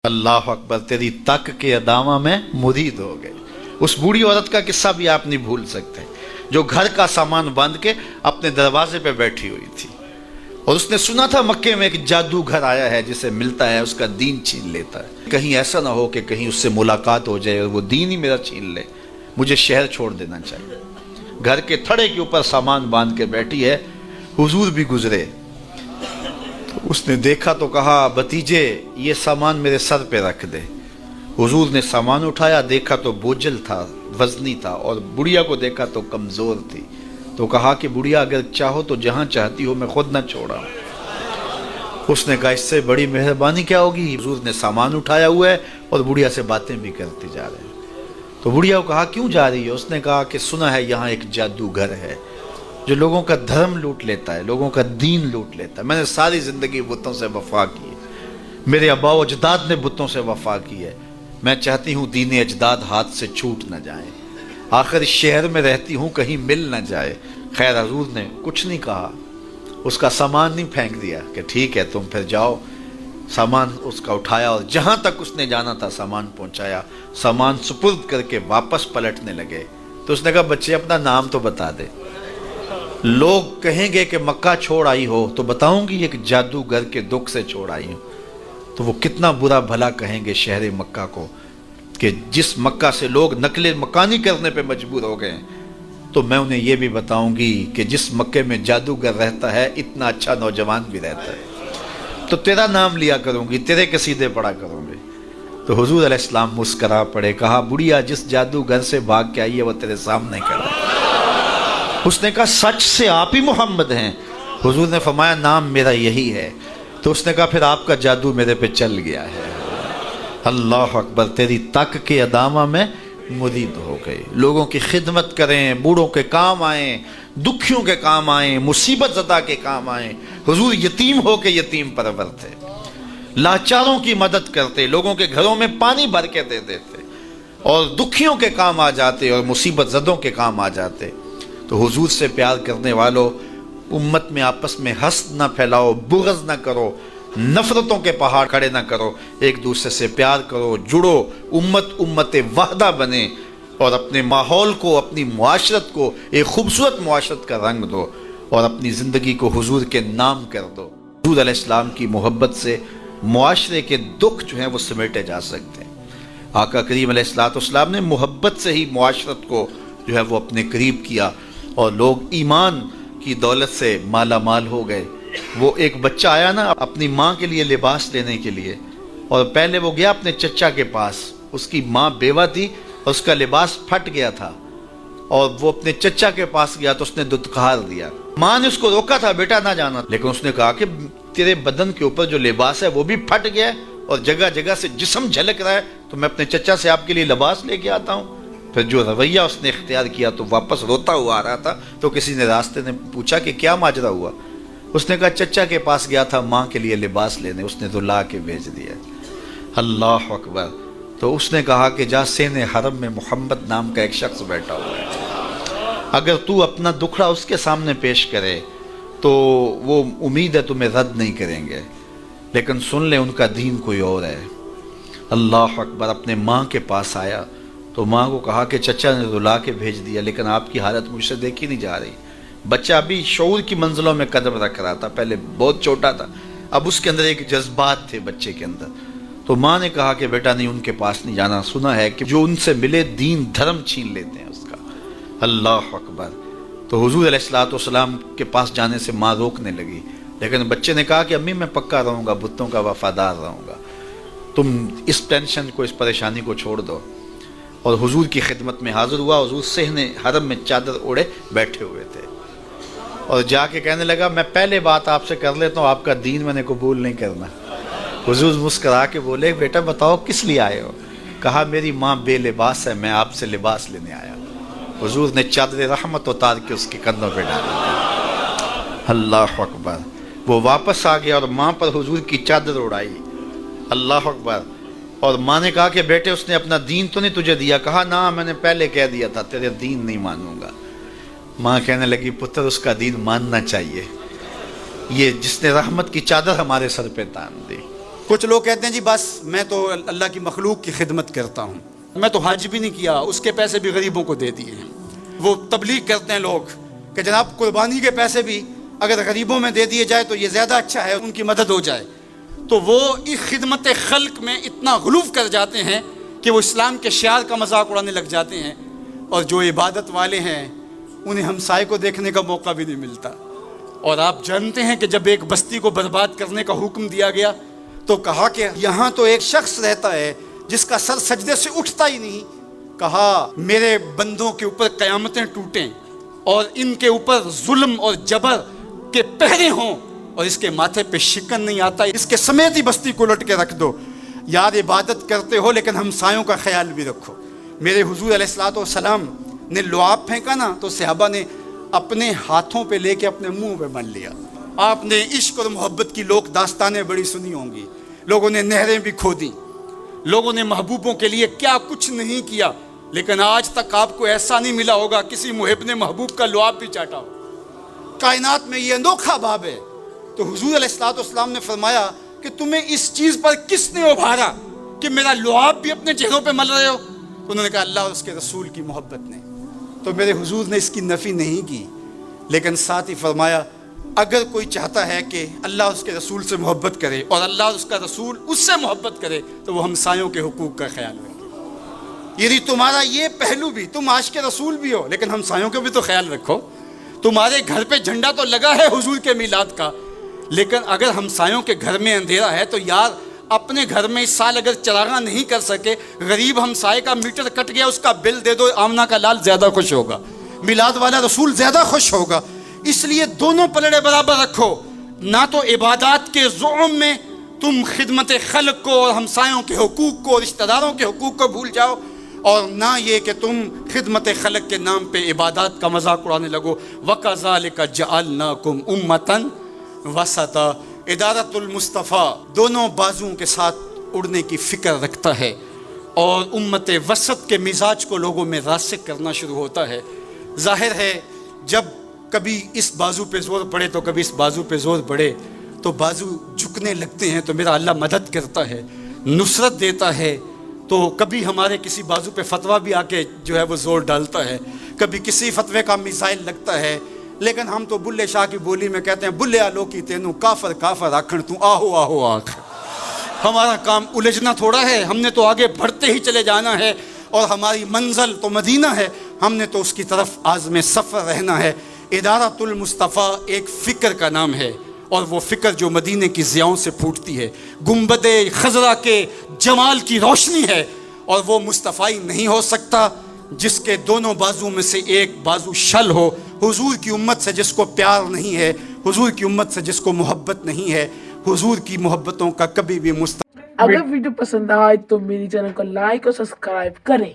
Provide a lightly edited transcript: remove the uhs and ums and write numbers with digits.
اللہ اکبر، تیری تک کے ادامہ میں مرید ہو گئے۔ اس بوڑھی عورت کا قصہ بھی آپ نہیں بھول سکتے، جو گھر کا سامان باندھ کے اپنے دروازے پہ بیٹھی ہوئی تھی، اور اس نے سنا تھا مکے میں ایک جادوگر آیا ہے، جسے ملتا ہے اس کا دین چھین لیتا ہے۔ کہیں ایسا نہ ہو کہ کہیں اس سے ملاقات ہو جائے اور وہ دین ہی میرا چھین لے، مجھے شہر چھوڑ دینا چاہیے۔ گھر کے تھڑے کے اوپر سامان باندھ کے بیٹھی ہے، حضور بھی گزرے، اس نے دیکھا تو کہا، بھتیجے یہ سامان میرے سر پہ رکھ دے۔ حضور نے سامان اٹھایا، دیکھا تو بوجھل تھا، وزنی تھا، اور بڑھیا کو دیکھا تو کمزور تھی، تو کہا کہ بڑھیا اگر چاہو تو جہاں چاہتی ہو میں خود نہ چھوڑا۔ اس نے کہا اس سے بڑی مہربانی کیا ہوگی۔ حضور نے سامان اٹھایا ہوا ہے اور بڑھیا سے باتیں بھی کرتے جا رہے ہیں۔ تو بڑھیا کو کہا کیوں جا رہی ہے؟ اس نے کہا کہ سنا ہے یہاں ایک جادوگر ہے جو لوگوں کا دھرم لوٹ لیتا ہے، لوگوں کا دین لوٹ لیتا ہے۔ میں نے ساری زندگی بتوں سے وفا کی ہے، میرے آباء و اجداد نے بتوں سے وفا کی ہے، میں چاہتی ہوں دین اجداد ہاتھ سے چھوٹ نہ جائیں، آخر اس شہر میں رہتی ہوں کہیں مل نہ جائے۔ خیر حضور نے کچھ نہیں کہا، اس کا سامان نہیں پھینک دیا کہ ٹھیک ہے تم پھر جاؤ۔ سامان اس کا اٹھایا اور جہاں تک اس نے جانا تھا سامان پہنچایا، سامان سپرد کر کے واپس پلٹنے لگے تو اس نے کہا بچے اپنا نام تو بتا دے، لوگ کہیں گے کہ مکہ چھوڑ آئی ہو تو بتاؤں گی ایک جادوگر کے دکھ سے چھوڑ آئی ہوں، تو وہ کتنا برا بھلا کہیں گے شہر مکہ کو کہ جس مکہ سے لوگ نقل مکانی کرنے پہ مجبور ہو گئے، تو میں انہیں یہ بھی بتاؤں گی کہ جس مکے میں جادوگر رہتا ہے اتنا اچھا نوجوان بھی رہتا ہے، تو تیرا نام لیا کروں گی، تیرے قصیدے پڑھا کروں گی۔ تو حضور علیہ السلام مسکرا پڑے، کہا بڑھیا جس جادوگر سے بھاگ کے آئی ہے وہ تیرے سامنے کھڑا ہے۔ اس نے کہا سچ سے آپ ہی محمد ہیں؟ حضور نے فرمایا نام میرا یہی ہے۔ تو اس نے کہا پھر آپ کا جادو میرے پہ چل گیا ہے۔ اللہ اکبر، تیری تک کے ادامہ میں مرید ہو گئے۔ لوگوں کی خدمت کریں، بوڑھوں کے کام آئیں، دکھیوں کے کام آئیں، مصیبت زدہ کے کام آئیں۔ حضور یتیم ہو کے یتیم پرور تھے، لاچاروں کی مدد کرتے، لوگوں کے گھروں میں پانی بھر کے دے دیتے، اور دکھیوں کے کام آ جاتے اور مصیبت زدوں کے کام آ جاتے۔ تو حضور سے پیار کرنے والوں، امت میں آپس میں حسد نہ پھیلاؤ، بغض نہ کرو، نفرتوں کے پہاڑ کھڑے نہ کرو، ایک دوسرے سے پیار کرو، جڑو، امت وحدہ بنے، اور اپنے ماحول کو، اپنی معاشرت کو ایک خوبصورت معاشرت کا رنگ دو، اور اپنی زندگی کو حضور کے نام کر دو۔ حضور علیہ السلام کی محبت سے معاشرے کے دکھ جو ہیں وہ سمیٹے جا سکتے ہیں۔ آقا کریم علیہ السلام نے محبت سے ہی معاشرت کو جو ہے وہ اپنے قریب کیا، اور لوگ ایمان کی دولت سے مالا مال ہو گئے۔ وہ ایک بچہ آیا نا اپنی ماں کے لیے لباس لینے کے لیے، اور پہلے وہ گیا اپنے چچا کے پاس، اس کی ماں بیوہ تھی اور اس کا لباس پھٹ گیا تھا، اور وہ اپنے چچا کے پاس گیا تو اس نے دھتکار دیا۔ ماں نے اس کو روکا تھا بیٹا نہ جانا، لیکن اس نے کہا کہ تیرے بدن کے اوپر جو لباس ہے وہ بھی پھٹ گیا ہے اور جگہ جگہ سے جسم جھلک رہا ہے، تو میں اپنے چچا سے آپ کے لیے لباس لے کے آتا ہوں۔ پھر جو رویہ اس نے اختیار کیا تو واپس روتا ہوا آ رہا تھا، تو کسی نے راستے نے پوچھا کہ کیا ماجرا ہوا؟ اس نے کہا چچا کے پاس گیا تھا ماں کے لیے لباس لینے، اس نے تو لا کے بھیج دیا۔ اللہ اکبر۔ تو اس نے کہا کہ جا سین حرم میں محمد نام کا ایک شخص بیٹھا ہوا ہے، اگر تو اپنا دکھڑا اس کے سامنے پیش کرے تو وہ امید ہے تمہیں رد نہیں کریں گے، لیکن سن لے ان کا دین کوئی اور ہے۔ اللہ اکبر۔ اپنے ماں کے پاس آیا تو ماں کو کہا کہ چچا نے رلا کے بھیج دیا، لیکن آپ کی حالت مجھ سے دیکھی نہیں جا رہی۔ بچہ ابھی شعور کی منزلوں میں قدم رکھ رہا تھا، پہلے بہت چھوٹا تھا، اب اس کے اندر ایک جذبات تھے بچے کے اندر۔ تو ماں نے کہا کہ بیٹا نہیں، ان کے پاس نہیں جانا، سنا ہے کہ جو ان سے ملے دین دھرم چھین لیتے ہیں اس کا۔ اللہ اکبر۔ تو حضور علیہ السلام کے پاس جانے سے ماں روکنے لگی، لیکن بچے نے کہا کہ امی میں پکا رہوں گا، بتوں کا وفادار رہوں گا، تم اس ٹینشن کو، اس پریشانی کو چھوڑ دو۔ اور حضور کی خدمت میں حاضر ہوا۔ حضور صحن حرم میں چادر اوڑے بیٹھے ہوئے تھے، اور جا کے کہنے لگا میں پہلے بات آپ سے کر لیتا ہوں، آپ کا دین میں نے قبول نہیں کرنا۔ حضور مسکرا کے بولے بیٹا بتاؤ کس لیے آئے ہو؟ کہا میری ماں بے لباس ہے، میں آپ سے لباس لینے آیا۔ حضور نے چادر رحمت اتار کے اس کے کندھوں پہ ڈال دی۔ اللہ اکبر۔ وہ واپس آ گیا اور ماں پر حضور کی چادر اڑائی۔ اللہ اکبر۔ اور ماں نے کہا کہ بیٹے اس نے اپنا دین تو نہیں تجھے دیا؟ کہا نہ، میں نے پہلے کہہ دیا تھا تیرے دین نہیں مانوں گا۔ ماں کہنے لگی پتر اس کا دین ماننا چاہیے، یہ جس نے رحمت کی چادر ہمارے سر پہ تان دی۔ کچھ لوگ کہتے ہیں جی بس میں تو اللہ کی مخلوق کی خدمت کرتا ہوں، میں تو حج بھی نہیں کیا، اس کے پیسے بھی غریبوں کو دے دیے ہیں۔ وہ تبلیغ کرتے ہیں لوگ کہ جناب قربانی کے پیسے بھی اگر غریبوں میں دے دیے جائے تو یہ زیادہ اچھا ہے، ان کی مدد ہو جائے۔ تو وہ اس خدمت خلق میں اتنا غلوف کر جاتے ہیں کہ وہ اسلام کے شعار کا مذاق اڑانے لگ جاتے ہیں، اور جو عبادت والے ہیں انہیں ہمسائے کو دیکھنے کا موقع بھی نہیں ملتا۔ اور آپ جانتے ہیں کہ جب ایک بستی کو برباد کرنے کا حکم دیا گیا تو کہا کہ یہاں تو ایک شخص رہتا ہے جس کا سر سجدے سے اٹھتا ہی نہیں، کہا میرے بندوں کے اوپر قیامتیں ٹوٹیں اور ان کے اوپر ظلم اور جبر کے پہرے ہوں اور اس کے ماتھے پہ شکن نہیں آتا، اس کے سمیت ہی بستی کو لٹ کے رکھ دو۔ یار عبادت کرتے ہو لیکن ہمسایوں کا خیال بھی رکھو۔ میرے حضور علیہ الصلوۃ والسلام نے لعاب پھینکا نا تو صحابہ نے اپنے ہاتھوں پہ لے کے اپنے منہ پہ مل لیا۔ آپ نے عشق اور محبت کی لوک داستانیں بڑی سنی ہوں گی، لوگوں نے نہریں بھی کھودی، لوگوں نے محبوبوں کے لیے کیا کچھ نہیں کیا، لیکن آج تک آپ کو ایسا نہیں ملا ہوگا کسی محب نے محبوب کا لعاب بھی چاٹا ہو۔ کائنات میں یہ انوکھا باب ہے۔ تو حضور علیہ الصلوۃ والسلام نے فرمایا کہ تمہیں اس چیز پر کس نے ابھارا کہ میرا لعاب بھی اپنے چہروں پہ مل رہے ہو؟ تو انہوں نے کہا اللہ اور اس کے رسول کی محبت نے۔ تو میرے حضور نے اس کی نفی نہیں کی، لیکن ساتھ ہی فرمایا اگر کوئی چاہتا ہے کہ اللہ اور اس کے رسول سے محبت کرے اور اللہ اور اس کا رسول اس سے محبت کرے تو وہ ہمسایوں کے حقوق کا خیال رکھے۔ یعنی تمہارا یہ پہلو بھی، تم عاشق رسول بھی ہو لیکن ہمسایوں کا بھی تو خیال رکھو۔ تمہارے گھر پہ جھنڈا تو لگا ہے حضور کے میلاد کا، لیکن اگر ہمسایوں کے گھر میں اندھیرا ہے تو یار اپنے گھر میں اس سال اگر چراغاں نہیں کر سکے، غریب ہمسائے کا میٹر کٹ گیا اس کا بل دے دو، آمنہ کا لال زیادہ خوش ہوگا، میلاد والا رسول زیادہ خوش ہوگا۔ اس لیے دونوں پلڑے برابر رکھو، نہ تو عبادات کے زعم میں تم خدمت خلق کو اور ہمسایوں کے حقوق کو، رشتہ داروں کے حقوق کو بھول جاؤ، اور نہ یہ کہ تم خدمت خلق کے نام پہ عبادات کا مذاق اڑانے لگو۔ وَكَذَلِكَ جَعَلْنَاكُمْ أُمَّةً وَسَطًا۔ ادارت المصطفیٰ دونوں بازوؤں کے ساتھ اڑنے کی فکر رکھتا ہے، اور امت وسط کے مزاج کو لوگوں میں راسخ کرنا شروع ہوتا ہے۔ ظاہر ہے جب کبھی اس بازو پہ زور پڑے تو کبھی اس بازو پہ زور پڑے تو بازو جھکنے لگتے ہیں، تو میرا اللہ مدد کرتا ہے، نصرت دیتا ہے۔ تو کبھی ہمارے کسی بازو پہ فتویٰ بھی آ کے جو ہے وہ زور ڈالتا ہے، کبھی کسی فتوے کا میزائل لگتا ہے، لیکن ہم تو بلے شاہ کی بولی میں کہتے ہیں بلے آلو کی تینوں کافر کافر آکھن تو آہو آہو آکھ۔ ہمارا کام الجھنا تھوڑا ہے، ہم نے تو آگے بڑھتے ہی چلے جانا ہے، اور ہماری منزل تو مدینہ ہے، ہم نے تو اس کی طرف عازم سفر رہنا ہے۔ ادارت المصطفیٰ ایک فکر کا نام ہے، اور وہ فکر جو مدینے کی ضیاؤں سے پھوٹتی ہے، گنبد خضرا کے جمال کی روشنی ہے، اور وہ مصطفی نہیں ہو سکتا جس کے دونوں بازو میں سے ایک بازو شل ہو۔ حضور کی امت سے جس کو پیار نہیں ہے، حضور کی امت سے جس کو محبت نہیں ہے، حضور کی محبتوں کا کبھی بھی اگر ویڈیو پسند آئے تو میری چینل کو لائک اور سبسکرائب کریں۔